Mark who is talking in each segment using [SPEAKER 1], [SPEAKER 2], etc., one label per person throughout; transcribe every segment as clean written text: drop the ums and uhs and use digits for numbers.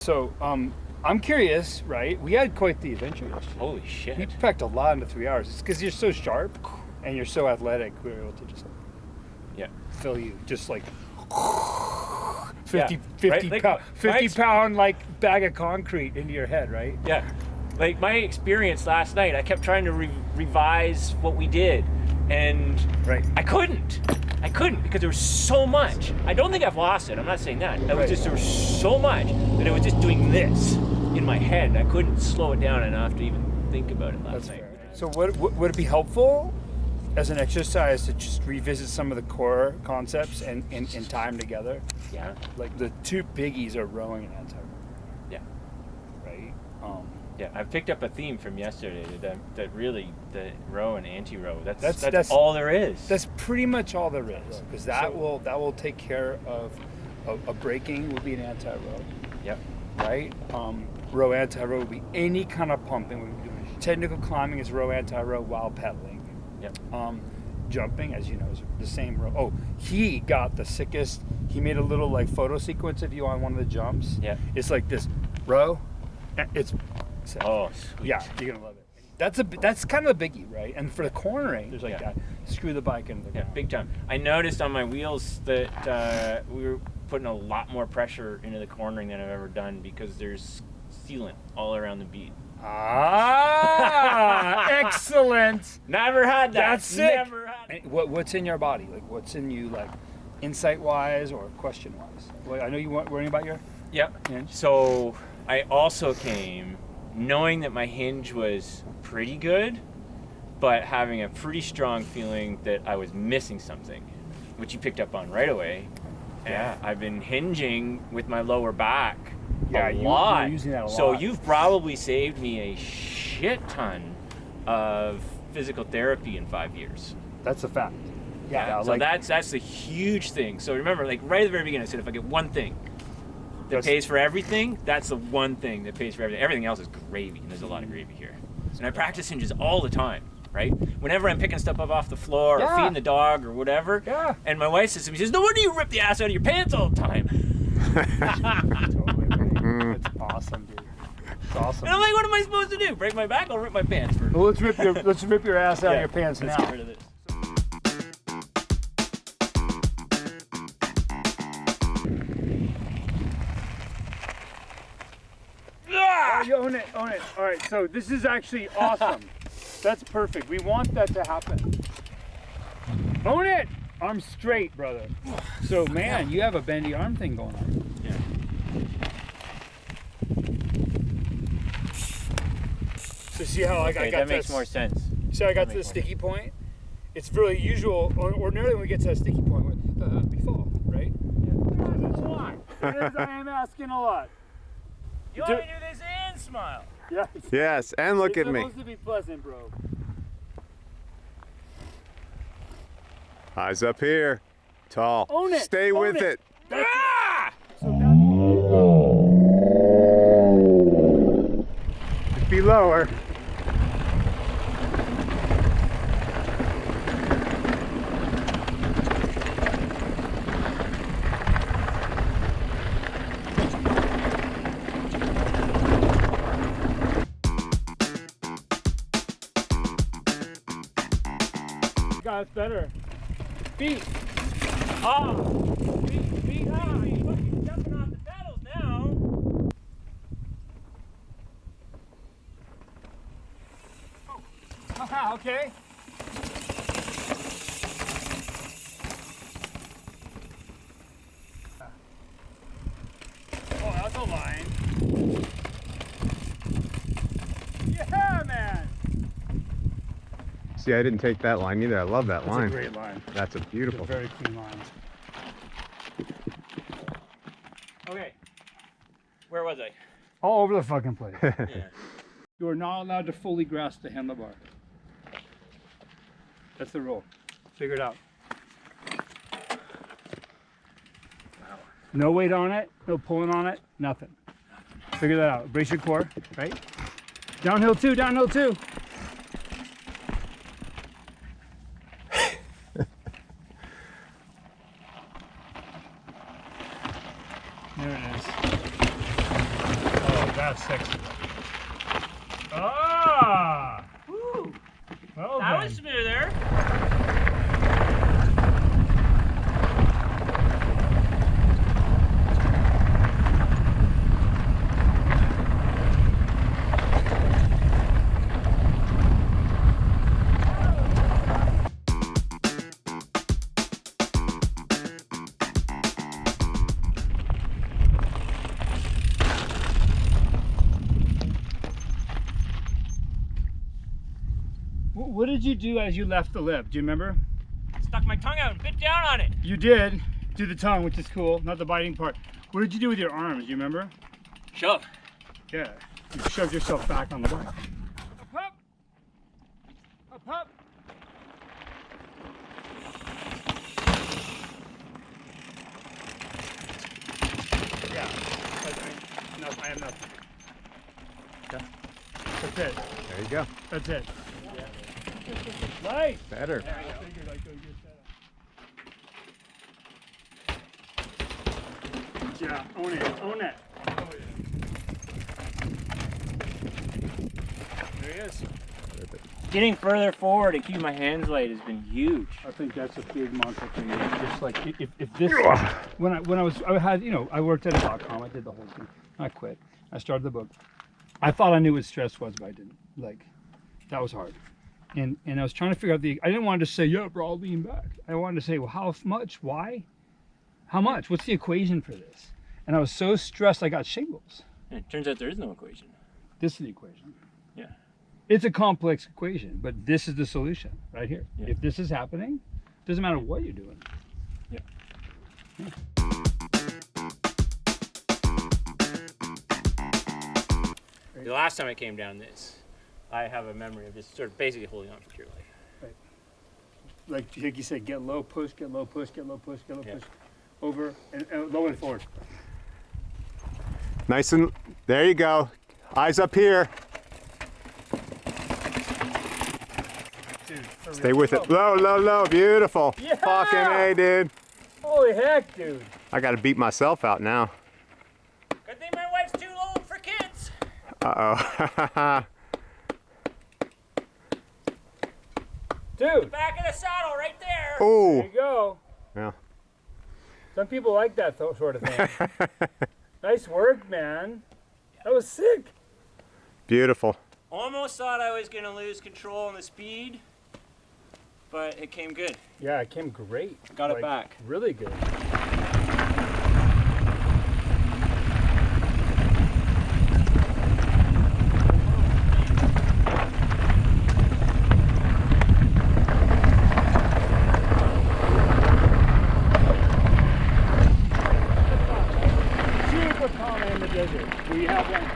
[SPEAKER 1] So, I'm curious, right? We had quite the adventure yesterday.
[SPEAKER 2] Holy shit.
[SPEAKER 1] We packed a lot into 3 hours. It's because you're so sharp and you're so athletic. We were able to just fill you just like 50 pound like bag of concrete into your head, right?
[SPEAKER 2] Yeah. Like my experience last night, I kept trying to revise what we did, and I couldn't because there was so much. I don't think I've lost it. I'm not saying that. It was just there was so much that it was just doing this in my head. I couldn't slow it down enough to even think about it last night.
[SPEAKER 1] So would it be helpful as an exercise to just revisit some of the core concepts and in time together?
[SPEAKER 2] Yeah.
[SPEAKER 1] Like the two biggies are rowing and anti-rowing.
[SPEAKER 2] Yeah.
[SPEAKER 1] Right?
[SPEAKER 2] Yeah, I picked up a theme from yesterday that really the row and anti-row. That's all there is.
[SPEAKER 1] That's pretty much all there is, because that will take care of a braking will be an anti-row.
[SPEAKER 2] Yep.
[SPEAKER 1] Right. Row anti-row will be any kind of pumping we're doing. Technical climbing is row anti-row while pedaling.
[SPEAKER 2] Yep.
[SPEAKER 1] Jumping, as you know, is the same row. Oh, he got the sickest. He made a little like photo sequence of you on one of the jumps.
[SPEAKER 2] Yeah.
[SPEAKER 1] It's like this row. It's
[SPEAKER 2] oh, sweet.
[SPEAKER 1] Yeah, you're gonna love it. That's kind of a biggie, right? And for the cornering, there's like that. Screw the bike into the ground.
[SPEAKER 2] Big time. I noticed on my wheels that we were putting a lot more pressure into the cornering than I've ever done because there's sealant all around the bead.
[SPEAKER 1] Ah, excellent.
[SPEAKER 2] Never had that.
[SPEAKER 1] That's sick.
[SPEAKER 2] Never had it.
[SPEAKER 1] What's in your body? Like, what's in you, like, insight-wise or question-wise? Well, I know you weren't worrying about your hinge.
[SPEAKER 2] So I also came knowing that my hinge was pretty good, but having a pretty strong feeling that I was missing something, which you picked up on right away. Yeah, I've been hinging with my lower back a lot.
[SPEAKER 1] You're using that a lot.
[SPEAKER 2] So you've probably saved me a shit ton of physical therapy in 5 years.
[SPEAKER 1] That's a fact.
[SPEAKER 2] Yeah, so that's the huge thing. So remember, like right at the very beginning, I said if I get one thing that pays for everything, that's the one thing that pays for everything. Everything else is gravy, and there's a lot of gravy here. And I practice hinges all the time, right? Whenever I'm picking stuff up off the floor or feeding the dog or whatever, and my wife says to me, she says, "No wonder you rip the ass out of your pants all the time."
[SPEAKER 1] Totally right. That's awesome, dude. It's awesome.
[SPEAKER 2] And I'm like, what am I supposed to do? Break my back? I'll rip my pants first.
[SPEAKER 1] Well, let's rip your ass out of your pants now.
[SPEAKER 2] Let's get rid of this.
[SPEAKER 1] You own it. All right, so this is actually awesome. That's perfect. We want that to happen. Own it. Arms straight, brother. So, man, you have a bendy arm thing going on.
[SPEAKER 2] Yeah.
[SPEAKER 1] So see how I got
[SPEAKER 2] that makes more sense.
[SPEAKER 1] See how I got to the sticky point? It's really usual. Ordinarily, when we get to that sticky point, we fall, right? Yeah. That's a lot. It is, I am asking a lot.
[SPEAKER 2] You want me to do this and smile?
[SPEAKER 1] Yes.
[SPEAKER 3] Yes, and look at me.
[SPEAKER 1] It's supposed to be pleasant, bro.
[SPEAKER 3] Eyes up here. Tall.
[SPEAKER 1] Own it.
[SPEAKER 3] Stay with it.
[SPEAKER 1] That's it. So be lower. Got it better. Feet.
[SPEAKER 2] Feet. You're fucking jumping off the pedals now.
[SPEAKER 1] Oh. Okay. Oh, that's a line. Yeah, man.
[SPEAKER 3] See, I didn't take that line either. I love that line.
[SPEAKER 1] That's a great line.
[SPEAKER 3] That's a beautiful.
[SPEAKER 1] It's a very clean line.
[SPEAKER 2] Okay. Where was I?
[SPEAKER 1] All over the fucking place.
[SPEAKER 2] Yeah.
[SPEAKER 1] You are not allowed to fully grasp the handlebar. That's the rule. Figure it out. Wow. No weight on it, no pulling on it, nothing. Figure that out. Brace your core, right? Downhill two, downhill two. There it is. That's sexy. Ah!
[SPEAKER 2] Woo!
[SPEAKER 1] Well
[SPEAKER 2] That
[SPEAKER 1] done.
[SPEAKER 2] was smooth there.
[SPEAKER 1] What did you do as you left the lip? Do you remember?
[SPEAKER 2] Stuck my tongue out and bit down on it.
[SPEAKER 1] You did do the tongue, which is cool, not the biting part. What did you do with your arms? Do you remember?
[SPEAKER 2] Shove.
[SPEAKER 1] Yeah, you shoved yourself back on the bike. Up, up, up, up. Yeah, I have nothing. Yeah. That's it.
[SPEAKER 3] There you go.
[SPEAKER 1] That's it. Nice.
[SPEAKER 3] Better.
[SPEAKER 1] Yeah, own it, own it. There he is.
[SPEAKER 2] Getting further forward and keeping my hands light has been huge.
[SPEAKER 1] I think that's a big mantra for me. Just like if this, when I had, you know, I worked at a.com, I did the whole thing. I quit. I started the book. I thought I knew what stress was, but I didn't. Like, that was hard. And I was trying to figure out I didn't want to say, yeah, bro, I'll lean back. I wanted to say, well, how much? Why? How much? What's the equation for this? And I was so stressed, I got shingles.
[SPEAKER 2] It turns out there is no equation.
[SPEAKER 1] This is the equation.
[SPEAKER 2] Yeah.
[SPEAKER 1] It's a complex equation, but this is the solution right here.
[SPEAKER 2] Yeah.
[SPEAKER 1] If this is happening, doesn't matter what you're doing.
[SPEAKER 2] Yeah. The last time I came down this, I have a memory of just sort of basically holding on for dear life.
[SPEAKER 1] Like you said, get low, push, get low, push, get low, push, get low,
[SPEAKER 2] Yeah.
[SPEAKER 1] push. Over and low and forward.
[SPEAKER 3] Nice and there you go. Eyes up here.
[SPEAKER 1] Dude, for
[SPEAKER 3] Stay
[SPEAKER 1] real.
[SPEAKER 3] with it. Low, low, low. Beautiful.
[SPEAKER 1] Yeah!
[SPEAKER 3] Fucking A, dude.
[SPEAKER 1] Holy heck, dude.
[SPEAKER 3] I got to beat myself out now.
[SPEAKER 2] Good thing my wife's too old for kids.
[SPEAKER 3] Uh-oh.
[SPEAKER 1] Dude,
[SPEAKER 2] Back of the saddle right there.
[SPEAKER 1] there
[SPEAKER 3] Ooh.
[SPEAKER 1] you go.
[SPEAKER 3] Yeah.
[SPEAKER 1] Some people like that sort of thing. Nice work, man. That was sick.
[SPEAKER 3] Beautiful.
[SPEAKER 2] Almost thought I was going to lose control on the speed, but it came good.
[SPEAKER 1] Yeah, it came great.
[SPEAKER 2] Got it back.
[SPEAKER 1] Really good. Super common in the desert where you have like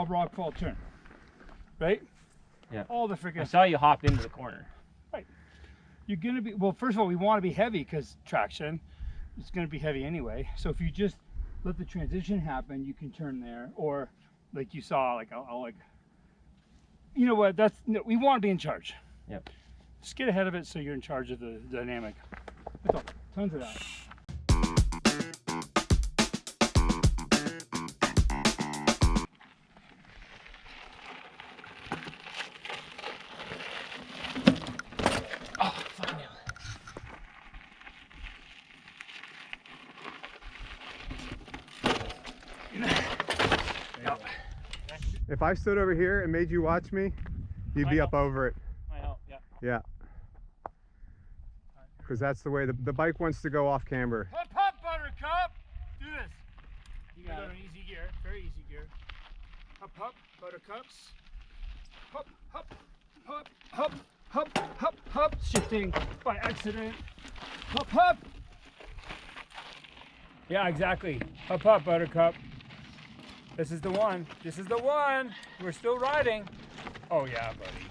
[SPEAKER 1] rock fall, turn. Right?
[SPEAKER 2] Yeah.
[SPEAKER 1] All the
[SPEAKER 2] I
[SPEAKER 1] freaking
[SPEAKER 2] saw you hop into the corner.
[SPEAKER 1] you're gonna be, well, first of all, we want to be heavy because traction, it's gonna be heavy anyway. So if you just let the transition happen, you can turn there, or like you saw, like I'll like, you know what, that's, no, we want to be in charge.
[SPEAKER 2] Yep.
[SPEAKER 1] Just get ahead of it so you're in charge of the dynamic. That's all, tons of that.
[SPEAKER 3] If I stood over here and made you watch me, you'd be up over it.
[SPEAKER 2] I help, yeah.
[SPEAKER 3] Yeah. Because that's the way the bike wants to go off camber.
[SPEAKER 1] Hop, hop, Buttercup! Do this.
[SPEAKER 2] You got it.
[SPEAKER 1] An easy gear, very easy gear. Hop, hop, Buttercups. Hop, hop, hop, hop, hop, hop, hop. Shifting by accident. Hop, hop. Yeah, exactly. Hop, hop, Buttercup. This is the one. This is the one. We're still riding. Oh yeah, buddy.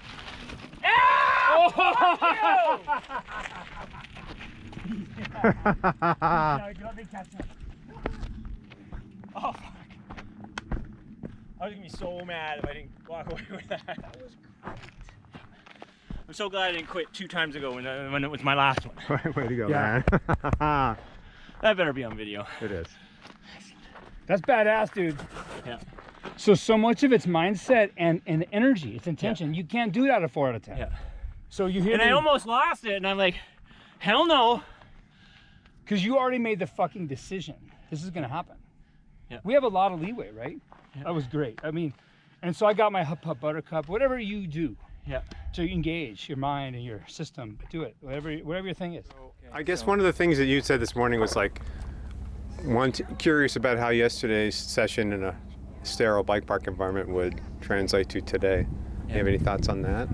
[SPEAKER 2] Ah!
[SPEAKER 1] Let me catch up.
[SPEAKER 2] Oh, fuck. I was going to be so mad if I didn't walk away with that.
[SPEAKER 1] That was great.
[SPEAKER 2] I'm so glad I didn't quit 2 times ago when it was my last one.
[SPEAKER 3] Way to go,
[SPEAKER 1] Yeah.
[SPEAKER 3] man.
[SPEAKER 2] That better be on video.
[SPEAKER 3] It is.
[SPEAKER 1] That's badass, dude.
[SPEAKER 2] Yeah.
[SPEAKER 1] So much of it's mindset and energy, it's intention. You can't do that at 4 out of 10.
[SPEAKER 2] Yeah.
[SPEAKER 1] So you hear
[SPEAKER 2] And I almost lost it, and I'm like, hell no.
[SPEAKER 1] because you already made the fucking decision. This is gonna happen.
[SPEAKER 2] Yeah.
[SPEAKER 1] We have a lot of leeway, right?
[SPEAKER 2] Yeah.
[SPEAKER 1] That was great. I mean, and so I got my Hup Hup Buttercup, whatever you do
[SPEAKER 2] Yeah.
[SPEAKER 1] to engage your mind and your system, do it, whatever your thing is.
[SPEAKER 3] I guess one of the things that you said this morning was like, curious about how yesterday's session in a sterile bike park environment would translate to today. You have any thoughts on that?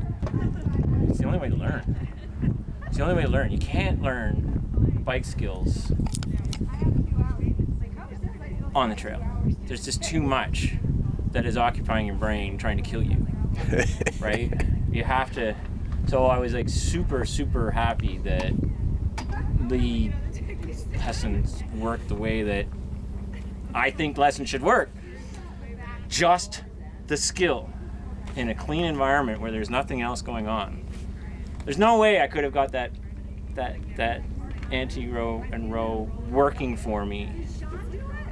[SPEAKER 2] It's the only way to learn. It's the only way to learn. You can't learn bike skills on the trail. There's just too much that is occupying your brain trying to kill you, right? You have to. So I was like super happy that Lee lessons work the way that I think lessons should work. Just the skill in a clean environment where there's nothing else going on. There's no way I could have got that anti-row and row working for me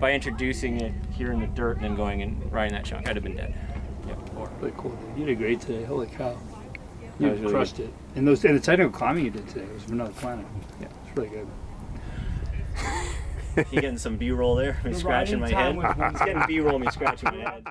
[SPEAKER 2] by introducing it here in the dirt and then going and riding that chunk. I'd have been dead. Yeah,
[SPEAKER 1] Really cool, dude. You did great today. Holy cow.
[SPEAKER 2] That
[SPEAKER 1] You
[SPEAKER 2] was really
[SPEAKER 1] crushed it. And the technical climbing you did today was from another planet.
[SPEAKER 2] Yeah.
[SPEAKER 1] It's really good.
[SPEAKER 2] You getting some B-roll there? Me
[SPEAKER 1] The
[SPEAKER 2] scratching my
[SPEAKER 1] riding
[SPEAKER 2] head.
[SPEAKER 1] time with
[SPEAKER 2] He's getting B-roll, me scratching my head.